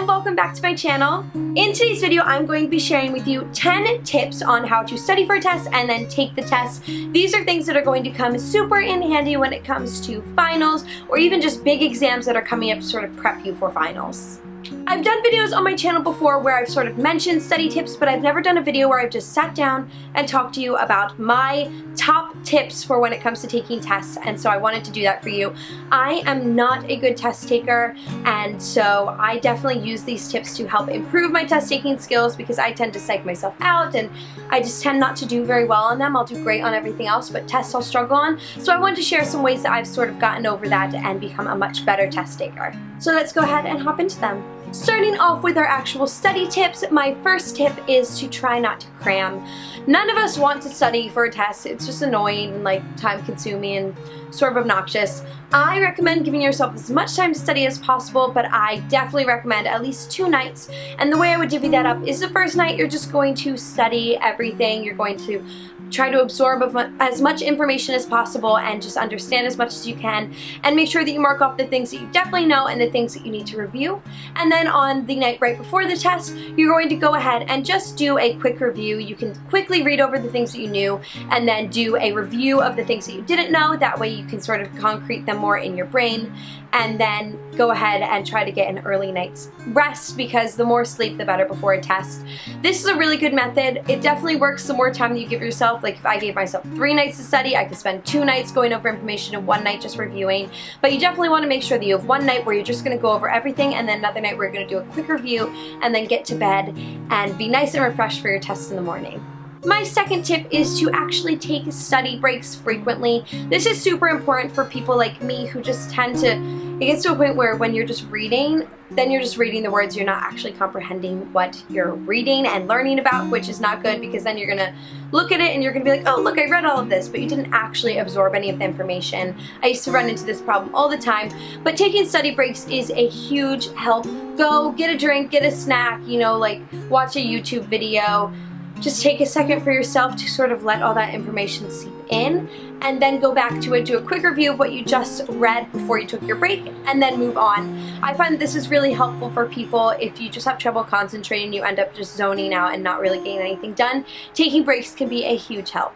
and welcome back to my channel. In today's video, I'm going to be sharing with you 10 tips on how to study for a test and then take the test. These are things that are going to come super in handy when it comes to finals or even just big exams that are coming up to sort of prep you for finals. I've done videos on my channel before where I've sort of mentioned study tips, but I've never done a video where I've just sat down and talked to you about my top tips for when it comes to taking tests, and so I wanted to do that for you. I am not a good test taker, and so I definitely use these tips to help improve my test taking skills because I tend to psych myself out and I just tend not to do very well on them. I'll do great on everything else, but tests I'll struggle on. So I wanted to share some ways that I've sort of gotten over that and become a much better test taker. So let's go ahead and hop into them. Starting off with our actual study tips, my first tip is to try not to cram. None of us want to study for a test. It's just annoying and like time consuming and sort of obnoxious. I recommend giving yourself as much time to study as possible, but I definitely recommend at least 2 nights. And the way I would divvy that up is the first night you're just going to study everything. You're going to try to absorb as much information as possible and just understand as much as you can, and make sure that you mark off the things that you definitely know and the things that you need to review. And then on the night right before the test, you're going to go ahead and just do a quick review. You can quickly read over the things that you knew and then do a review of the things that you didn't know. That way you can sort of concrete them more in your brain, and then go ahead and try to get an early night's rest, because the more sleep the better before a test. This is a really good method. It definitely works the more time that you give yourself. Like if I gave myself 3 nights to study, I could spend 2 nights going over information and 1 night just reviewing. But you definitely want to make sure that you have 1 night where you're just going to go over everything, and then another night where you're going to do a quick review and then get to bed and be nice and refreshed for your test in the morning. My second tip is to actually take study breaks frequently. This is super important for people like me who just tend to, it gets to a point where when you're just reading, then you're just reading the words, you're not actually comprehending what you're reading and learning about, which is not good, because then you're gonna look at it and you're gonna be like, oh look, I read all of this, but you didn't actually absorb any of the information. I used to run into this problem all the time, but taking study breaks is a huge help. Go get a drink, get a snack, you know, like watch a YouTube video. Just take a second for yourself to sort of let all that information seep in, and then go back to it, do a quick review of what you just read before you took your break, and then move on. I find this is really helpful for people if you just have trouble concentrating, you end up just zoning out and not really getting anything done. Taking breaks can be a huge help.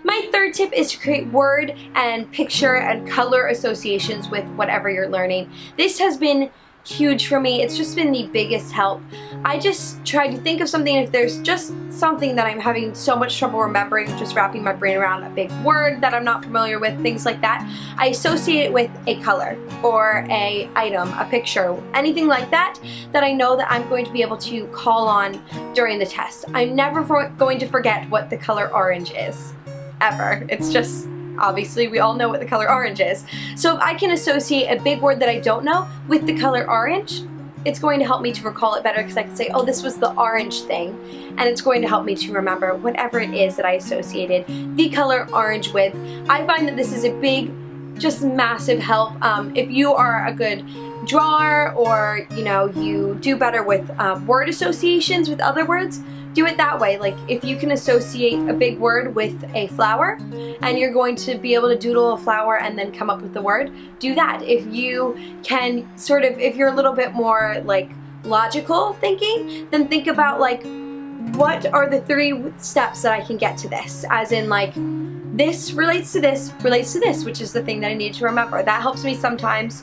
My third tip is to create word and picture and color associations with whatever you're learning. This has been huge for me. It's just been the biggest help. I just try to think of something, if there's just something that I'm having so much trouble remembering, just wrapping my brain around a big word that I'm not familiar with, things like that, I associate it with a color or a item, a picture, anything like that, that I know that I'm going to be able to call on during the test. I'm never going to forget what the color orange is, ever. It's just, obviously, we all know what the color orange is. So if I can associate a big word that I don't know with the color orange, it's going to help me to recall it better, because I can say, oh, this was the orange thing, and it's going to help me to remember whatever it is that I associated the color orange with. I find that this is a big, just massive help. If you are a good drawer, or you know, you do better with word associations with other words, do it that way. Like if you can associate a big word with a flower and you're going to be able to doodle a flower and then come up with the word, do that. If you can sort of, if you're a little bit more like logical thinking, then think about like, what are the 3 steps that I can get to this? As in like, this relates to this, which is the thing that I need to remember. That helps me sometimes.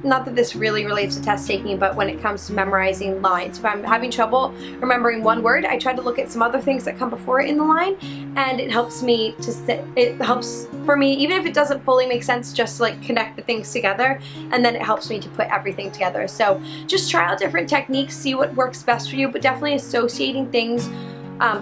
Not that this really relates to test taking, but when it comes to memorizing lines. If I'm having trouble remembering one word, I try to look at some other things that come before it in the line, and it helps me to sit, it helps for me, even if it doesn't fully make sense, just to like connect the things together, and then it helps me to put everything together. So just try out different techniques, see what works best for you, but definitely associating things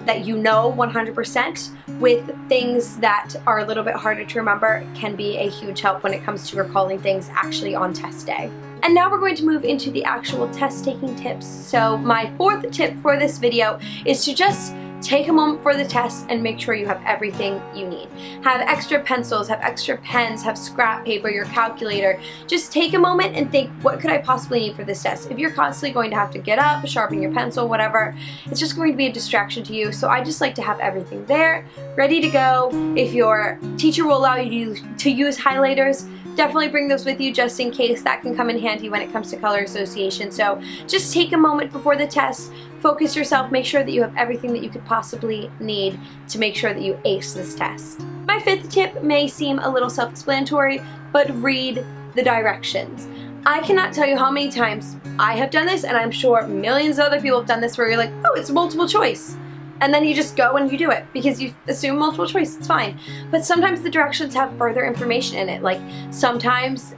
that you know 100% with things that are a little bit harder to remember can be a huge help when it comes to recalling things actually on test day. And now we're going to move into the actual test taking tips. So my 4th tip for this video is to just take a moment for the test and make sure you have everything you need. Have extra pencils, have extra pens, have scrap paper, your calculator. Just take a moment and think, what could I possibly need for this test? If you're constantly going to have to get up, sharpen your pencil, whatever, it's just going to be a distraction to you. So I just like to have everything there, ready to go. If your teacher will allow you to use highlighters, definitely bring those with you just in case. That can come in handy when it comes to color association. So just take a moment before the test, focus yourself, make sure that you have everything that you could possibly need to make sure that you ace this test. My fifth tip may seem a little self-explanatory, but read the directions. I cannot tell you how many times I have done this, and I'm sure millions of other people have done this, where you're like, oh, it's multiple choice. And then you just go and you do it because you assume multiple choice, it's fine. But sometimes the directions have further information in it. Like sometimes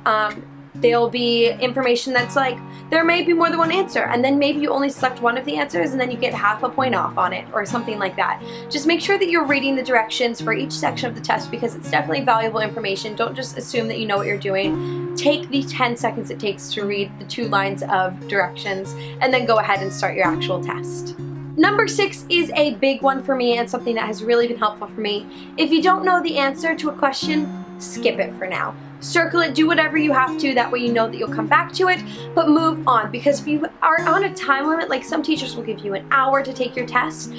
there'll be information that's like, there may be more than one answer, and then maybe you only select one of the answers and then you get half a point off on it or something like that. Just make sure that you're reading the directions for each section of the test because it's definitely valuable information. Don't just assume that you know what you're doing. Take the 10 seconds it takes to read the 2 lines of directions and then go ahead and start your actual test. Number 6 is a big one for me and something that has really been helpful for me. If you don't know the answer to a question, skip it for now. Circle it, do whatever you have to, that way you know that you'll come back to it, but move on. Because if you are on a time limit, like some teachers will give you an hour to take your test,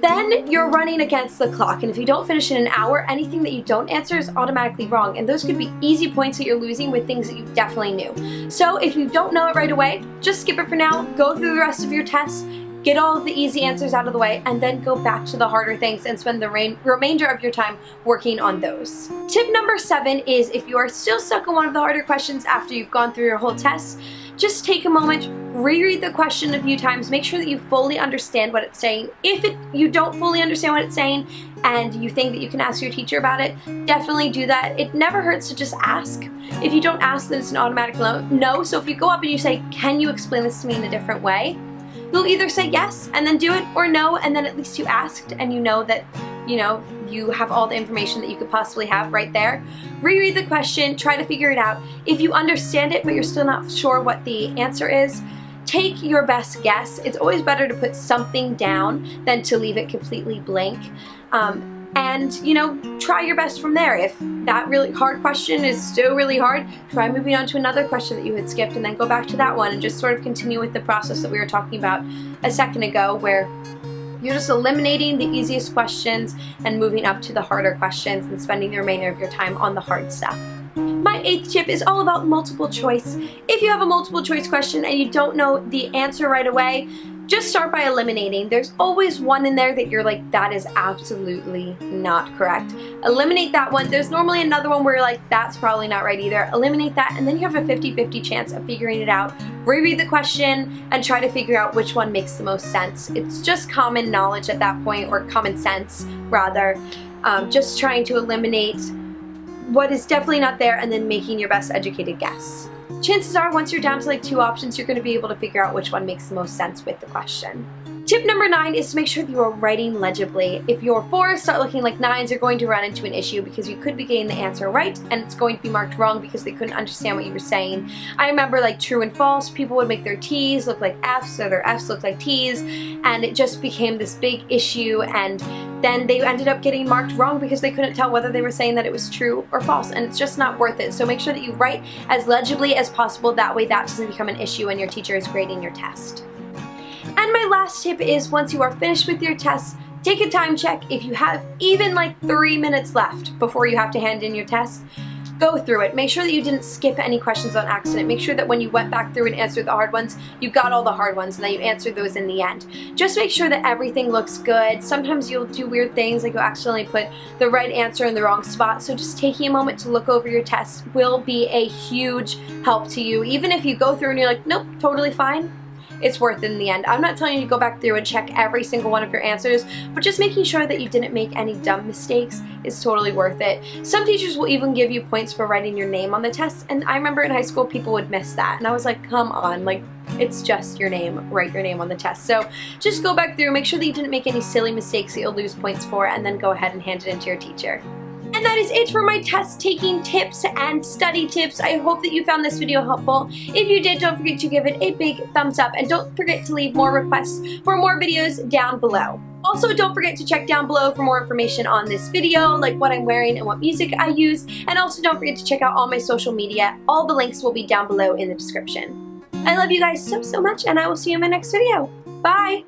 then you're running against the clock, and if you don't finish in an hour, anything that you don't answer is automatically wrong, and those could be easy points that you're losing with things that you definitely knew. So if you don't know it right away, just skip it for now, go through the rest of your tests, get all of the easy answers out of the way, and then go back to the harder things and spend the remainder of your time working on those. Tip number 7 is if you are still stuck on one of the harder questions after you've gone through your whole test, just take a moment, reread the question a few times, make sure that you fully understand what it's saying. If you don't fully understand what it's saying and you think that you can ask your teacher about it, definitely do that. It never hurts to just ask. If you don't ask, then it's an automatic no. So if you go up and you say, can you explain this to me in a different way? You'll either say yes and then do it, or no, and then at least you asked and you know that you have all the information that you could possibly have right there. Reread the question, try to figure it out. If you understand it but you're still not sure what the answer is, take your best guess. It's always better to put something down than to leave it completely blank. And try your best from there. If that really hard question is still really hard, try moving on to another question that you had skipped and then go back to that one and just sort of continue with the process that we were talking about a second ago, where you're just eliminating the easiest questions and moving up to the harder questions and spending the remainder of your time on the hard stuff. My 8th tip is all about multiple choice. If you have a multiple choice question and you don't know the answer right away, just start by eliminating. There's always one in there that you're like, that is absolutely not correct. Eliminate that one. There's normally another one where you're like, that's probably not right either. Eliminate that, and then you have a 50-50 chance of figuring it out. Reread the question and try to figure out which one makes the most sense. It's just common knowledge at that point, or common sense rather. Just trying to eliminate what is definitely not there and then making your best educated guess. Chances are, once you're down to like 2 options, you're going to be able to figure out which one makes the most sense with the question. Tip number 9 is to make sure that you are writing legibly. If your 4s start looking like 9s, you're going to run into an issue because you could be getting the answer right and it's going to be marked wrong because they couldn't understand what you were saying. I remember like true and false, people would make their T's look like F's or their F's look like T's, and it just became this big issue, and then they ended up getting marked wrong because they couldn't tell whether they were saying that it was true or false, and it's just not worth it. So make sure that you write as legibly as possible, that way that doesn't become an issue when your teacher is grading your test. And my last tip is, once you are finished with your test, take a time check. If you have even like 3 minutes left before you have to hand in your test, go through it. Make sure that you didn't skip any questions on accident. Make sure that when you went back through and answered the hard ones, you got all the hard ones and that you answered those in the end. Just make sure that everything looks good. Sometimes you'll do weird things, like you'll accidentally put the right answer in the wrong spot, so just taking a moment to look over your test will be a huge help to you. Even if you go through and you're like, nope, totally fine, it's worth it in the end. I'm not telling you to go back through and check every single one of your answers, but just making sure that you didn't make any dumb mistakes is totally worth it. Some teachers will even give you points for writing your name on the test, and I remember in high school people would miss that, and I was like, come on, like, it's just your name, write your name on the test. So just go back through, make sure that you didn't make any silly mistakes that you'll lose points for, and then go ahead and hand it into your teacher. And that is it for my test taking tips and study tips. I hope that you found this video helpful. If you did, don't forget to give it a big thumbs up, and don't forget to leave more requests for more videos down below. Also, don't forget to check down below for more information on this video, like what I'm wearing and what music I use. And also don't forget to check out all my social media. All the links will be down below in the description. I love you guys so much, and I will see you in my next video. Bye!